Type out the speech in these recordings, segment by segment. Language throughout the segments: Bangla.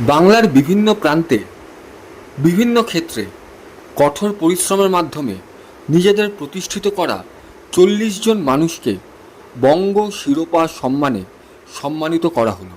বাংলার বিভিন্ন প্রান্তে বিভিন্ন ক্ষেত্রে কঠোর পরিশ্রমের মাধ্যমে নিজেদের প্রতিষ্ঠিত করা 40 জন মানুষকে বঙ্গ শিরোপা সম্মানে সম্মানিত করা হলো।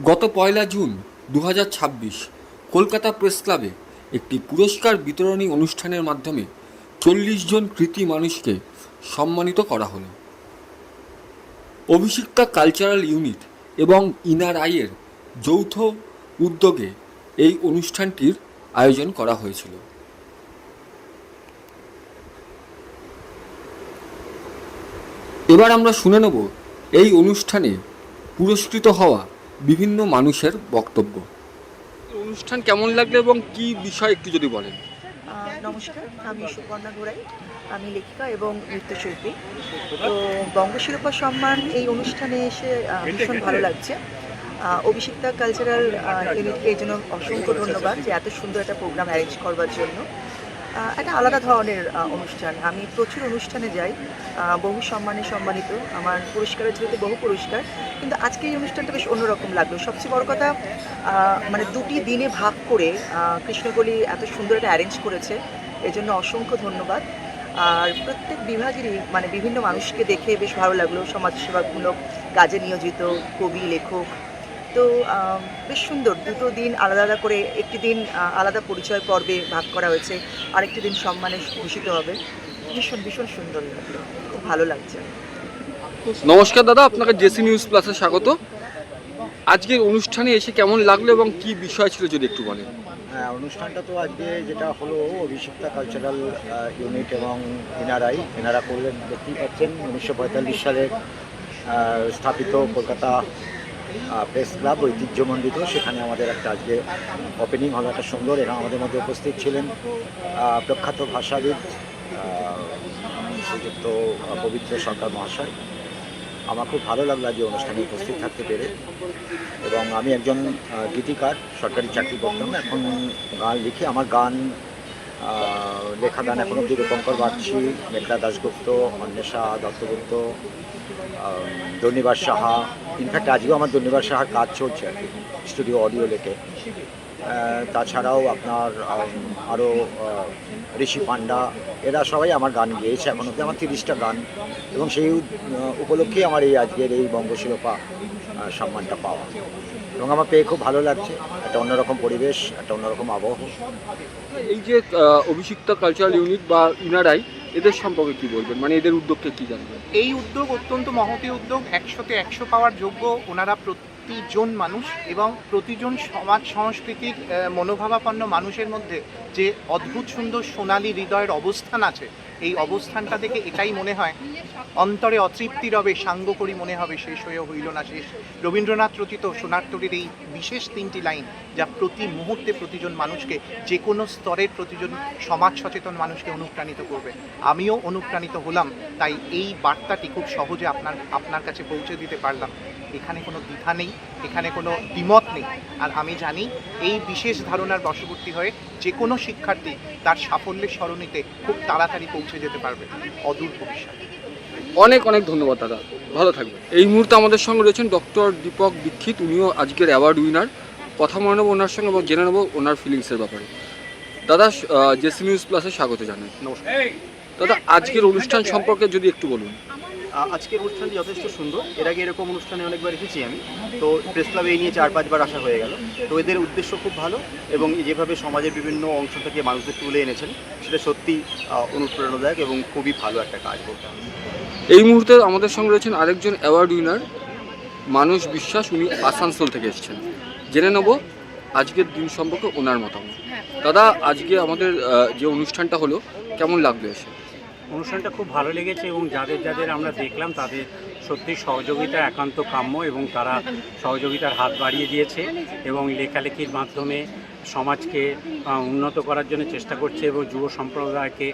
গত 1 জুন 2026 কলকাতা প্রেস ক্লাবে একটি পুরস্কার বিতরণী অনুষ্ঠানের মাধ্যমে 40 জন কৃতী মানুষকে সম্মানিত করা হলো। অভিষিক্তা কালচারাল ইউনিট এবং ইনার আইয়ের যৌথ উদ্যোগে এই অনুষ্ঠানটির আয়োজন করা হয়েছিল। এবার আমরা শুনে নেব এই অনুষ্ঠানে পুরস্কৃত হওয়া বিভিন্ন মানুষের বক্তব্য। অনুষ্ঠান কেমন লাগলো এবং কি বিষয় একটু যদি বলেন। নমস্কার, আমি সুপর্ণা গোড়াই। আমি লেখিকা এবং নৃত্যশিল্পী। তো বঙ্গ শিরোপা সম্মান এই অনুষ্ঠানে এসে ভীষণ ভালো লাগছে। অভিষিক্তা কালচারাল ইউনিটকে এই জন্য অসংখ্য ধন্যবাদ যে এত সুন্দর একটা প্রোগ্রাম অ্যারেঞ্জ করবার জন্য। একটা আলাদা ধরনের অনুষ্ঠান। আমি প্রচুর অনুষ্ঠানে যাই, বহু সম্মানে সম্মানিত, আমার পুরস্কারের ঝুলিতে বহু পুরস্কার, কিন্তু আজকে এই অনুষ্ঠানটা বেশ অন্যরকম লাগলো। সবচেয়ে বড় কথা, মানে দুটি দিনে ভাগ করে কৃষ্ণকলি এত সুন্দর একটা অ্যারেঞ্জ করেছে, এজন্য অসংখ্য ধন্যবাদ। আর প্রত্যেক বিভাগেরই মানে বিভিন্ন মানুষকে দেখে বেশ ভালো লাগলো, সমাজসেবামূলক কাজে নিয়োজিত কবি, লেখক। তো বেশ সুন্দর, দুটো দিন আলাদা আলাদা করে, একটি দিন আলাদা পরিচয় পর্বে ভাগ করা হয়েছে, আরেকটি দিন সম্মানে ভূষিত হবে। ভীষণ ভীষণ সুন্দর লাগলো, খুব ভালো লাগছে। নমস্কার দাদা, আপনাকে জেসি নিউজ প্লাসে স্বাগত। আজকের অনুষ্ঠানে এসে কেমন লাগলো এবং কি বিষয় ছিল যদি একটু বলেন। হ্যাঁ, অনুষ্ঠানটা তো আজকে যেটা হলো অভিষিক্তা কালচারাল ইউনিট এবং এনআরআই এনারা করলেন, দেখতেই পাচ্ছেন 1945 সালে স্থাপিত কলকাতা প্রেস ক্লাব ঐতিহ্যমণ্ডিত, সেখানে আমাদের একটা আজকে ওপেনিং হলো, একটা সুন্দর। এবং আমাদের মধ্যে উপস্থিত ছিলেন প্রখ্যাত ভাষাবিদ শ্রীযুক্ত পবিত্র সরকার মহাশয়। আমার খুব ভালো লাগলো আজকে অনুষ্ঠানে উপস্থিত থাকতে পেরে। এবং আমি একজন গীতিকার, সরকারি চাকরি করতাম, এখন গান লিখি। আমার গান লেখা গান এখন অব্দি রূপঙ্কর বাগচি, মেঘলা দাশগুপ্ত, অন্বেষা দত্তগুপ্ত, দর্নিবার সাহা, ইনফ্যাক্ট আজকেও আমার দর্নিবার সাহার কাজ চলছে আর কি, স্টুডিও অডিও লেখে। তাছাড়াও আপনার আরও ঋষি পান্ডা, এরা সবাই আমার গান গেয়েছে এখন অব্দি, আমার 30টা গান। এবং সেই উপলক্ষেই আমার এই আজকের এই বঙ্গ শিরোপা সম্মানটা পাওয়া, এবং আমার পেয়ে খুব ভালো লাগছে। একটা অন্যরকম পরিবেশ, একটা অন্যরকম আবহাওয়া। এই যে অভিষিক্তা কালচারাল ইউনিট বা ইনারাই, এদের সম্পর্কে কি বলবেন, মানে এদের উদ্যোগকে কি জানবেন? এই উদ্যোগ অত্যন্ত মহতী উদ্যোগ, 100তে 100 পাওয়ার যোগ্য। ওনারা প্রতিজন মানুষ এবং প্রতিজন সমাজ সংস্কৃতির মনোভাবাপন্ন মানুষের মধ্যে যে অদ্ভুত সুন্দর সোনালী হৃদয়ের অবস্থান আছে, এই অবস্থানটা দেখে এটাই মনে হয়, অন্তরে অতৃপ্তি রবে সাঙ্গ করি মনে হবে শেষ হয়ে হইল না শেষ। রবীন্দ্রনাথ রচিত সোনার তরীর এই বিশেষ 3টি লাইন, যা প্রতি মুহূর্তে প্রতিজন মানুষকে, যে কোনো স্তরের প্রতিজন সমাজ সচেতন মানুষকে অনুপ্রাণিত করবে। আমিও অনুপ্রাণিত হলাম, তাই এই বার্তাটি খুব সহজে আপনার কাছে পৌঁছে দিতে পারলাম। এখানে কোনো দ্বিধা নেই, এখানে কোনো দ্বিমত নেই। আর আমি জানি এই বিশেষ ধারণার বশবর্তী হয়ে যে কোনো শিক্ষার্থী তার সাফল্যের সরণিতে খুব তাড়াতাড়ি পৌঁছে যেতে পারবে অদূর ভবিষ্যতে। অনেক অনেক ধন্যবাদ দাদা, ভালো থাকবেন। এই মুহূর্তে আমাদের সঙ্গে রয়েছেন ডক্টর দীপক দীক্ষিত, উনিও আজকের অ্যাওয়ার্ড উইনার। কথা বলে নেবো ওনার সঙ্গে এবং জেনে নেবো ওনার ফিলিংসের ব্যাপারে। দাদা, জেসি নিউজ প্লাসে স্বাগত জানাই। নমস্কার দাদা, আজকের অনুষ্ঠান সম্পর্কে যদি একটু বলুন। আজকের অনুষ্ঠানটি যথেষ্ট সুন্দর। এর আগে এরকম অনুষ্ঠানে অনেকবার এসেছি আমি, তো প্রেস ক্লাবে এই নিয়ে 4-5 বার আসা হয়ে গেল। তো এদের উদ্দেশ্য খুব ভালো, এবং যেভাবে সমাজের বিভিন্ন অংশ থেকে মানুষদের তুলে এনেছেন, সেটা সত্যি অনুপ্রেরণাদায়ক এবং খুবই ভালো একটা কাজ বলতে হবে। এই মুহূর্তে আমাদের সঙ্গে রয়েছেন আরেকজন অ্যাওয়ার্ড উইনার মানুষ বিশ্বাস, উনি আসানসোল থেকে এসেছেন। জেনে নেব আজকের দিন সম্পর্কে ওনার মতামত। দাদা, আজকে আমাদের যে অনুষ্ঠানটা হলো কেমন লাগলো এসে? অনুষ্ঠানটা খুব ভালো লেগেছে, এবং যাদের যাদের আমরা দেখলাম তাদের সত্যি সহযোগিতা একান্ত কাম্য, এবং তারা সহযোগিতার হাত বাড়িয়ে দিয়েছে এবং লেখালেখির মাধ্যমে সমাজকে উন্নত করার জন্য চেষ্টা করছে এবং যুব সম্প্রদায়কে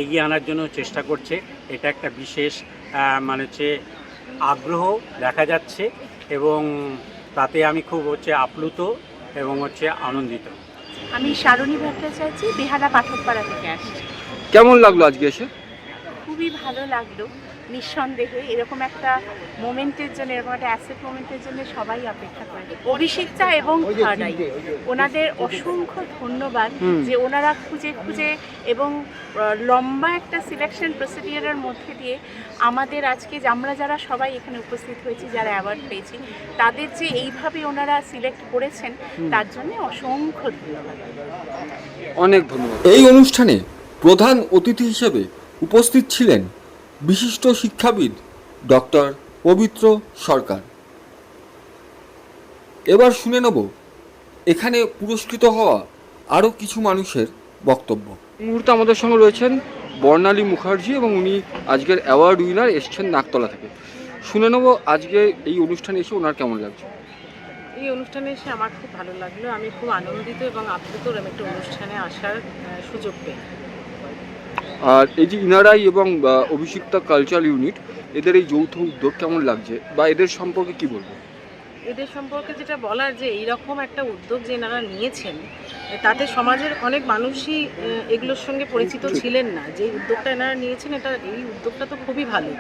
এগিয়ে আনার জন্য চেষ্টা করছে। এটা একটা বিশেষ মানে হচ্ছে আগ্রহ দেখা যাচ্ছে, এবং তাতে আমি খুব আপ্লুত এবং আনন্দিত। আমি শারণী ভট্টাচার্য, বেহালা পাঠকপাড়া থেকে আসছি। কেমন লাগলো আজকে এসে? খুবই ভালো লাগলো। নিঃসন্দেহে এরকম একটা মোমেন্টের জন্য, এরকম একটা অ্যাসেট মোমেন্টের জন্য সবাই অপেক্ষা করে। অভিষিক্তা এবং থার্ডাই ওনাদের অসংখ্য ধন্যবাদ যে ওনারা খুঁজে খুঁজে এবং লম্বা একটা সিলেকশন প্রসিডিওরের মধ্যে দিয়ে আমাদের আজকে আমরা যারা সবাই এখানে উপস্থিত হয়েছি, যারা অ্যাওয়ার্ড পেয়েছি, তাদের যে এইভাবে ওনারা সিলেক্ট করেছেন তার জন্য অসংখ্য ধন্যবাদ। অনেক ধন্যবাদ। এই অনুষ্ঠানে প্রধান অতিথি হিসেবে উপস্থিত ছিলেন বিশিষ্ট শিক্ষাবিদ ডক্টর পবিত্র সরকার। এবার শুনে নেব এখানে পুরস্কৃত হওয়া আরও কিছু মানুষের বক্তব্য। এই মুহূর্তে আমাদের সঙ্গে রয়েছেন বর্ণালী মুখার্জি এবং উনি আজকের অ্যাওয়ার্ড উইনার, এসছেন নাকতলা থেকে। শুনে নেব আজকে এই অনুষ্ঠানে এসে ওনার কেমন লাগছে। এই অনুষ্ঠানে এসে আমার খুব ভালো লাগলো। আমি খুব আনন্দিত এবং আপ্লুত আমি একটা অনুষ্ঠানে আসার সুযোগ পেয়ে। আর এই যে ইনারাই এবং অভিষিক্তা কালচারাল ইউনিট, এদের এই যৌথ উদ্যোগ কেমন লাগছে বা এদের সম্পর্কে কি বলবো? এদের সম্পর্কে যেটা বলার, যে এইরকম একটা উদ্যোগ যে এনারা নিয়েছেন, তাতে সমাজের অনেক মানুষই এগুলোর সঙ্গে পরিচিত ছিলেন না। যে উদ্যোগটা এনারা নিয়েছেন, এই উদ্যোগটা তো খুবই ভালো।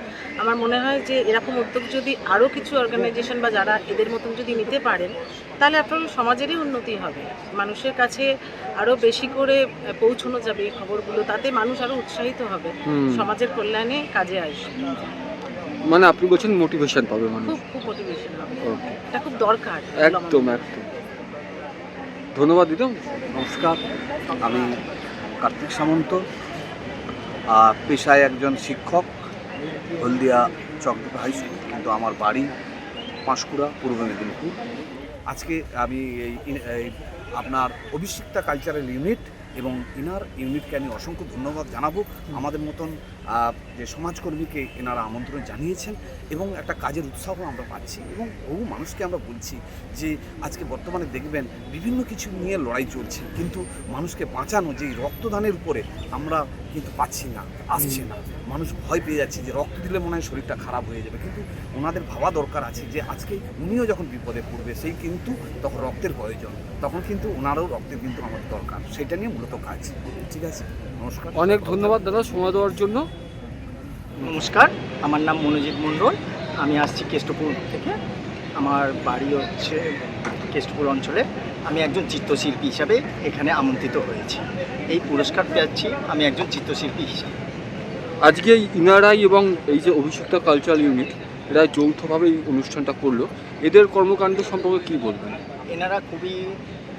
আমার মনে হয় যে এরকম উদ্যোগ যদি আরও কিছু অর্গানাইজেশন বা যারা এদের মতন যদি নিতে পারেন, তাহলে আপনার সমাজেরই উন্নতি হবে, মানুষের কাছে আরও বেশি করে পৌঁছানো যাবে এই খবরগুলো, তাতে মানুষ আরও উৎসাহিত হবে, সমাজের কল্যাণে কাজে আসবে। মানে আপনি বলছেন মোটিভেশন পাবে মানুষ? খুব খুব মোটিভেশন হবে, এটা খুব দরকার। একদম একদম। ধন্যবাদ দিদি। নমস্কার, আমি কার্তিক সামন্ত, পেশায় একজন শিক্ষক, হলদিয়া চকদ্বীপ হাই স্কুল, কিন্তু আমার বাড়ি পাঁশকুড়া, পূর্ব মেদিনীপুর। আজকে আমি এই আপনার অভিষিক্তা কালচারাল ইউনিট এবং ইনার ইউনিটকে আমি অসংখ্য ধন্যবাদ জানাবো। আমাদের মতন যে সমাজকর্মীকে এনারা আমন্ত্রণ জানিয়েছেন এবং একটা কাজের উৎসাহ আমরা পাচ্ছি এবং বহু মানুষকে আমরা বলছি যে আজকে বর্তমানে দেখবেন বিভিন্ন কিছু নিয়ে লড়াই চলছে, কিন্তু মানুষকে বাঁচানো যে রক্তদানের উপরে আমরা কিন্তু পাচ্ছি না, আসছে না। মানুষ ভয় পেয়ে যাচ্ছে যে রক্ত দিলে মনে হয় শরীরটা খারাপ হয়ে যাবে, কিন্তু ওনাদের ভাবা দরকার আছে যে আজকে উনিও যখন বিপদে পড়বে, সেই কিন্তু তখন রক্তের প্রয়োজন, তখন কিন্তু ওনারও রক্তের কিন্তু আমাদের দরকার, সেটা নিয়ে মূলত কাজ। ঠিক আছে, নমস্কার। অনেক ধন্যবাদ দাদা সময় দেওয়ার জন্য। নমস্কার, আমার নাম মনোজিৎ মণ্ডল, আমি আসছি কেষ্টপুর থেকে। আমার বাড়ি হচ্ছে কেষ্টপুর অঞ্চলে। আমি একজন চিত্রশিল্পী হিসাবে এখানে আমন্ত্রিত হয়েছি। এই পুরস্কার পাচ্ছি আমি একজন চিত্রশিল্পী হিসাবে। আজকে ইনারাই এবং এই যে অভিষিক্তা কালচারাল ইউনিট, এরা যৌথভাবে এই অনুষ্ঠানটা করলো, এদের কর্মকাণ্ড সম্পর্কে কি বলবেন? এনারা খুবই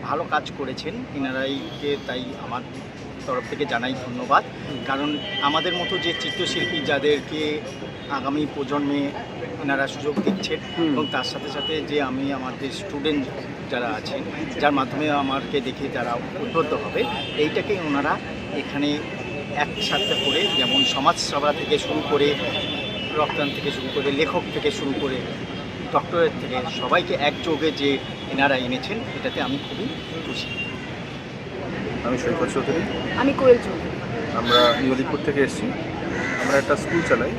ভালো কাজ করেছেন, এনারাইকে তাই আমার তরফ থেকে জানাই ধন্যবাদ। কারণ আমাদের মতো যে চিত্রশিল্পী যাদেরকে আগামী প্রজন্মে এনারা সুযোগ দিচ্ছেন, এবং তার সাথে সাথে যে আমাদের স্টুডেন্ট যারা আছেন, যার মাধ্যমে আমাকে দেখে যারা উদ্বুদ্ধ হবে, এইটাকে ওনারা এখানে একসাথে করে, যেমন সমাজসেবা থেকে শুরু করে, রক্তদান থেকে শুরু করে, লেখক থেকে শুরু করে, ডক্টরেট থেকে সবাইকে একযোগে যে এনারা এনেছেন, এটাতে আমি খুবই খুশি। আমি সৈকত চৌধুরী। আমি কোয়েল চৌধুরী। আমরা নিউ আলিপুর থেকে এসেছি। আমরা একটা স্কুল চালাই,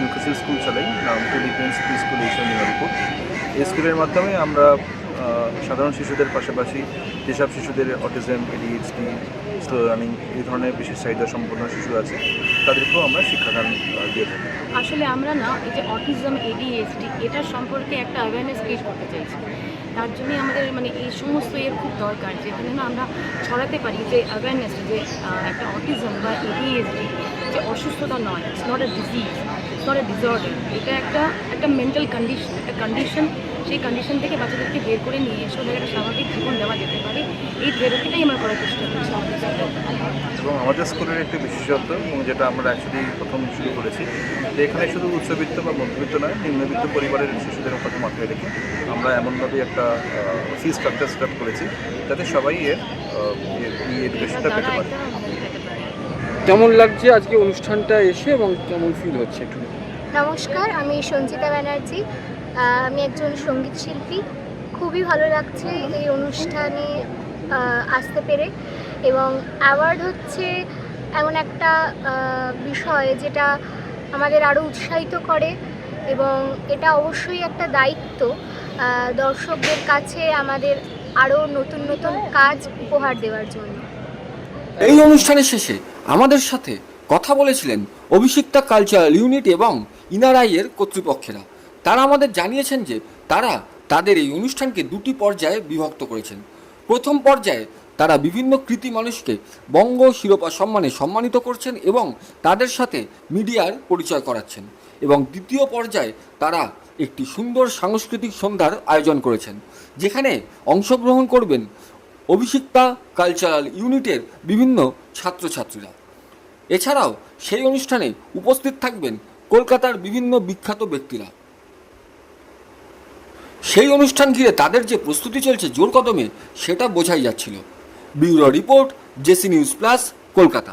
ইনক্লুসিভ স্কুল চালাই, নাম ডিফেন্স স্কুল নিউ আলিপুর। এই স্কুলের মাধ্যমে আমরা সাধারণ শিশুদের পাশাপাশি যেসব শিশুদের অটিজম, ADHD, স্লো লার্নিং, এই ধরনের বিশেষ চাহিদা সম্পন্ন শিশু আছে, তাদেরকেও আমরা শিক্ষাদান দিয়ে থাকি। আসলে আমরা না এই যে অটিজম, ADHD এটার সম্পর্কে একটা অ্যাওয়ারনেস ক্রিয়েট করতে চাইছি। তার জন্যই আমাদের মানে এই সমস্ত এর খুব দরকার, যেখানে না আমরা ছড়াতে পারি যে অ্যাওয়ারনেস, যে একটা অটিজম বা ADHD যে অসুস্থতা নয়, it's not a disease, it's not a disorder, এটা একটা মেন্টাল কন্ডিশন, একটা কন্ডিশন। সেই কন্ডিশন থেকে বাচ্চাদেরকে বের করে নিয়ে এসে ওদের একটা স্বাভাবিক জীবন দেওয়া যেতে পারে, এই থেরাপিটাই আমরা করার চেষ্টা করছি আমাদের সাথে। এবং আমাদের স্কুলের একটি বিশেষত্ব, এবং যেটা আমরা অ্যাকচুয়ালি প্রথম শুরু করেছি, যে এখানে শুধু উচ্চবিত্ত বা মধ্যবিত্ত নয়, নিম্নবিত্ত পরিবারের শিশুদের কথা মাথায় রেখে আমরা এমনভাবে একটা ফি স্ট্রাকচার সেট করেছি যাতে সবাই এর এডুকেশনটা পেতে পারে। কেমন লাগছে আজকে অনুষ্ঠানটা এসে এবং কেমন ফিল হচ্ছে একটু? নমস্কার, আমি সঞ্চিতা ব্যানার্জি। আমি একজন সঙ্গীত শিল্পী। খুবই ভালো লাগছে এই অনুষ্ঠানে আসতে পেরে, এবং অ্যাওয়ার্ড হচ্ছে এমন একটা বিষয় যেটা আমাদের আরও উৎসাহিত করে, এবং এটা অবশ্যই একটা দায়িত্ব দর্শকদের কাছে আমাদের আরও নতুন নতুন কাজ উপহার দেওয়ার জন্য। এই অনুষ্ঠানের শেষে আমাদের সাথে কথা বলেছিলেন অভিষিক্তা কালচারাল ইউনিট এবং ইনারাইয়ের কর্তৃপক্ষেরা। তারা আমাদের জানিয়েছেন যে তারা তাদের এই অনুষ্ঠানকে দুটি পর্যায়ে বিভক্ত করেছেন। প্রথম পর্যায়ে তারা বিভিন্ন কৃতি মানুষকে বঙ্গ শিরোপা সম্মানে সম্মানিত করছেন এবং তাদের সাথে মিডিয়ার পরিচয় করাচ্ছেন, এবং দ্বিতীয় পর্যায়ে তারা একটি সুন্দর সাংস্কৃতিক সন্ধ্যার আয়োজন করেছেন, যেখানে অংশগ্রহণ করবেন অভিষিক্তা কালচারাল ইউনিটের বিভিন্ন ছাত্রছাত্রীরা। এছাড়াও সেই অনুষ্ঠানে উপস্থিত থাকবেন কলকাতার বিভিন্ন বিখ্যাত ব্যক্তিরা। সেই অনুষ্ঠান ঘিরে তাদের যে প্রস্তুতি চলছে জোর কদমে, সেটা বোঝাই যাচ্ছিল। Bureau report, JC news plus, Kolkata.